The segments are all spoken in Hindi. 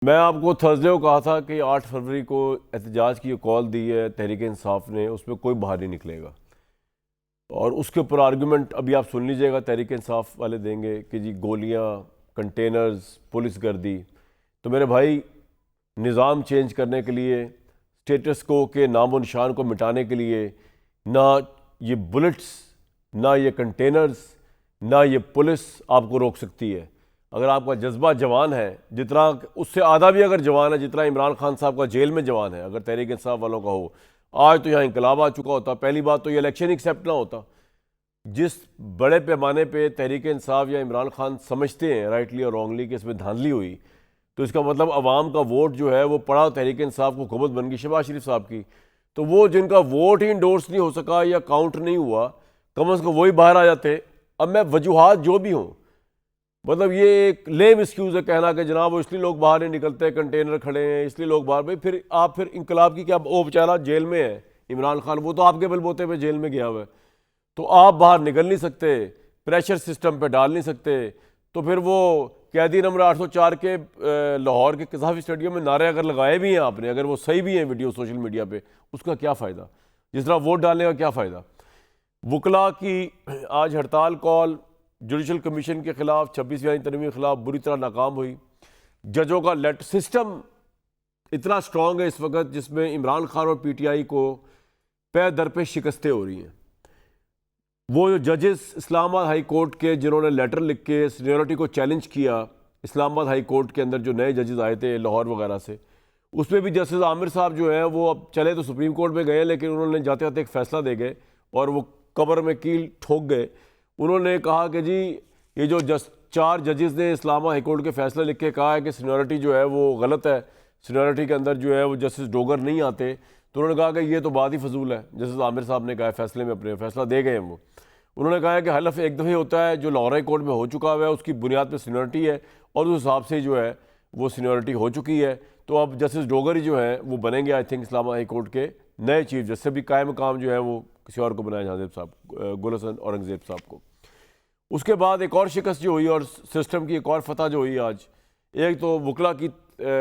मैं आपको थर्सडे को कहा था कि 8 फरवरी को एहतजाज की कॉल दी है तहरीक इंसाफ ने, उसमें कोई बाहर नहीं निकलेगा। और उसके ऊपर आर्गूमेंट अभी आप सुन लीजिएगा, तहरीक इंसाफ वाले देंगे कि जी गोलियां, कंटेनर्स, पुलिस गर्दी। तो मेरे भाई, निज़ाम चेंज करने के लिए, स्टेटस को के नामो निशान को मिटाने के लिए ना ये बुलेट्स, ना ये कंटेनर्स, ना ये पुलिस आपको रोक सकती है। अगर आपका जज्बा जवान है, जितना उससे आधा भी अगर जवान है जितना इमरान खान साहब का जेल में जवान है, अगर तहरीक इंसाफ वालों का हो, आज तो यहाँ इंकलाब आ चुका होता। पहली बात तो ये इलेक्शन एक्सेप्ट ना होता। जिस बड़े पैमाने पे तहरीक इंसाफ या इमरान खान समझते हैं राइटली और रॉन्गली कि इसमें धांधली हुई, तो इसका मतलब अवाम का वोट जो है वो पड़ा तहरीक इंसाफ को हुकूमत बन गई शहबाज शरीफ साहब की। तो वो जिनका वोट ही इंडोर्स नहीं हो सका या काउंट नहीं हुआ, कम अज़ कम वही बाहर आ जाते। अब मैं वजूहात जो भी हों, मतलब ये एक लेम एक्सक्यूज़ है कहना कि जनाब वो इसलिए लोग बाहर नहीं निकलते, कंटेनर खड़े हैं इसलिए लोग बाहर। भाई फिर आप फिर इंकलाब की क्या, वो बेचारा जेल में है इमरान खान, वो तो आपके बलबूते पे जेल में गया हुआ है, तो आप बाहर निकल नहीं सकते, प्रेशर सिस्टम पे डाल नहीं सकते। तो फिर वो कैदी नंबर 804 के लाहौर के कज़ाफ़ी स्टेडियम में नारे अगर लगाए भी हैं आपने, अगर वो सही भी हैं वीडियो सोशल मीडिया पे, उसका क्या फ़ायदा? जिस तरह वोट डालने का क्या फ़ायदा? वकला की आज हड़ताल कॉल जुडिशल कमीशन के खिलाफ, 26वीं तरमीम के खिलाफ बुरी तरह नाकाम हुई। जजों का लेट सिस्टम इतना स्ट्रॉन्ग है इस वक्त, जिसमें इमरान खान और पीटीआई को पे दर पे शिकस्तें हो रही हैं। वो जो जजेस इस्लामाबाद हाई कोर्ट के, जिन्होंने लेटर लिख के सीनियरिटी को चैलेंज किया, इस्लामाबाद हाई कोर्ट के अंदर जो नए जजेस आए थे लाहौर वगैरह से, उसमें भी जस्टिस आमिर साहब जो है वो अब चले तो सुप्रीम कोर्ट में गए, लेकिन उन्होंने जाते जाते एक फ़ैसला दे गए और वो कब्र में कील ठोक गए। उन्होंने कहा कि जी ये जो 4 जजेस ने इस्लामाबाद हाई कोर्ट के फैसले लिख के कहा है कि सीनियरिटी जो है वो गलत है, सीनियरिटी के अंदर जो है वो जस्टिस डोगर नहीं आते। तो उन्होंने कहा कि ये तो बात ही फजूल है। जस्टिस आमिर साहब ने कहा फैसले में, अपने फैसला दे गए हैं वो। उन्होंने कहा है कि हलफ एक दफ़े होता है, जो लाहौर हाई कोर्ट में हो चुका हुआ है उसकी बुनियाद पर सीनियरिटी है और उस हिसाब से जो है वो सीनियरिटी हो चुकी है। तो अब जस्टिस डोगर ही जो है वो बनेंगे I think Islamabad high court के नए चीफ जस्टिस। भी कायम मकाम जो है वो किसी और को बनाया जहांजेब साहब, गुल हसन औरंगजेब साहब को। उसके बाद एक और शिकस्त जो हुई और सिस्टम की एक और फतह जो हुई आज, एक तो वकला की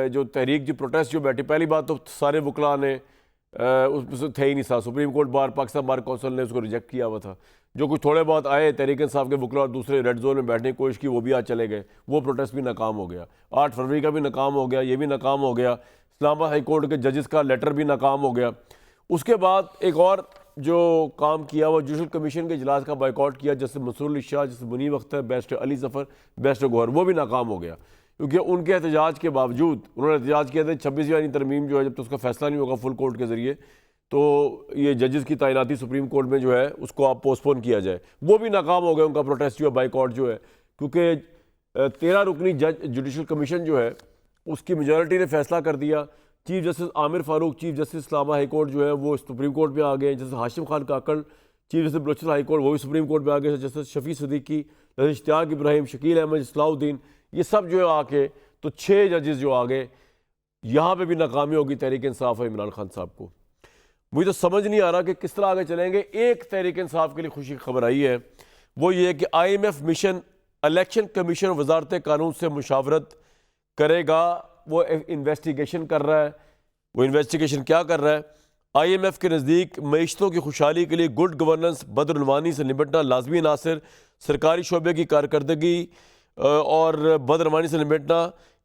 जो तहरीक, जो प्रोटेस्ट जो बैठी, पहली बात तो सारे वकला ने उसमें थे ही नहीं था। Supreme court bar Pakistan bar council ने उसको रिजेक्ट किया हुआ था। जो कुछ थोड़े बहुत आए तहरीक इंसाफ के वकला और दूसरे रेड जोन में बैठने की कोशिश की, वो भी आज चले गए। वो प्रोटेस्ट भी नाकाम हो गया। 8 फरवरी का भी नाकाम हो गया, ये भी नाकाम हो गया। इस्लामाबाद हाई कोर्ट के जजेस का लेटर भी नाकाम हो गया। उसके बाद एक और जो काम किया वो जुडिशल कमीशन के इजलास का बाइकआउट किया, जैसे मसरूर अली शाह, जैसे मुनीब अख्तर, बैरिस्टर अली जफ़र, बैरिस्टर गौहर, वो भी नाकाम हो गया। क्योंकि उनके एहतजाज के बावजूद, उन्होंने एहतजाज किया था 26वीं तरमीम जो है जब तक उसका फैसला नहीं होगा फुल कोर्ट के ज़रिए, तो ये जजेस की तैनाती सुप्रीम कोर्ट में जो है उसको आप पोस्टपोन किया जाए, वो भी नाकाम हो गया उनका प्रोटेस्ट जो है, बाइकआउट जो है। क्योंकि 13 रुकनी जज जुडिशल कमीशन जो है उसकी मेजॉरिटी ने फैसला कर दिया। Chief justice Amir Farooq, chief justice Islamabad high court जो है वो सुप्रीम कोर्ट में आ गए। Justice Hashim Khan Kakar, chief justice Balochistan high court, वो भी सुप्रीम कोर्ट में आ गए। जस्टिस शफी सिद्दीकी, जस्टिस इश्तियाक इब्राहिम, शकील अहमद, इस्लाउद्दीन, ये सब जो है आके, तो 6 जजेस जो आ गए। यहाँ पे भी नाकामी होगी तहरीक इंसाफ और इमरान खान साहब को। मुझे तो समझ नहीं आ रहा कि किस तरह आगे चलेंगे। एक तहरीक इंसाफ के लिए खुशी की खबर आई है, वो ये कि IMF मिशन इलेक्शन कमीशन वजारत कानून से मुशावरत करेगा। वो इन्वेस्टिगेशन कर रहा है। वो इन्वेस्टिगेशन क्या कर रहा है? IMF के नज़दीक मईशतों की खुशहाली के लिए गुड गवर्नेंस, बदरनवानी से निपटना लाजमी नासिर, सरकारी शोबे की कारकर्दगी और बदरनवानी से निपटना,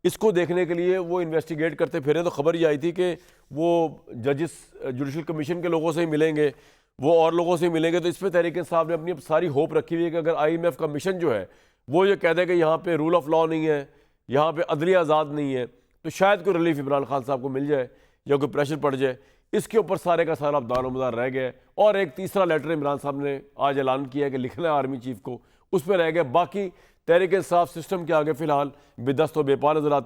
इसको देखने के लिए वो इन्वेस्टिगेट करते फिरे। तो खबर ये आई थी कि वो जजिस जुडिशल कमीशन के लोगों से ही मिलेंगे, वो और लोगों से ही मिलेंगे। तो इस पर तहरीक इंसाफ ने अपनी सारी होप रखी हुई है कि अगर IMF का मिशन जो है वो ये कह दे कि यहाँ पे रूल ऑफ लॉ नहीं है, यहाँ पे अदलिया आज़ाद नहीं है, तो शायद कोई रिलीफ इमरान खान साहब को मिल जाए या कोई प्रेशर पड़ जाए। इसके ऊपर सारे का सारा दारोमदार रह गया। और एक तीसरा लेटर इमरान साहब ने आज ऐलान किया कि लिखना है आर्मी चीफ को, उस पर रह गया। बाकी तहरीक इंसाफ सिस्टम के आगे फिलहाल बेदस्त व बेपा नजर आती है।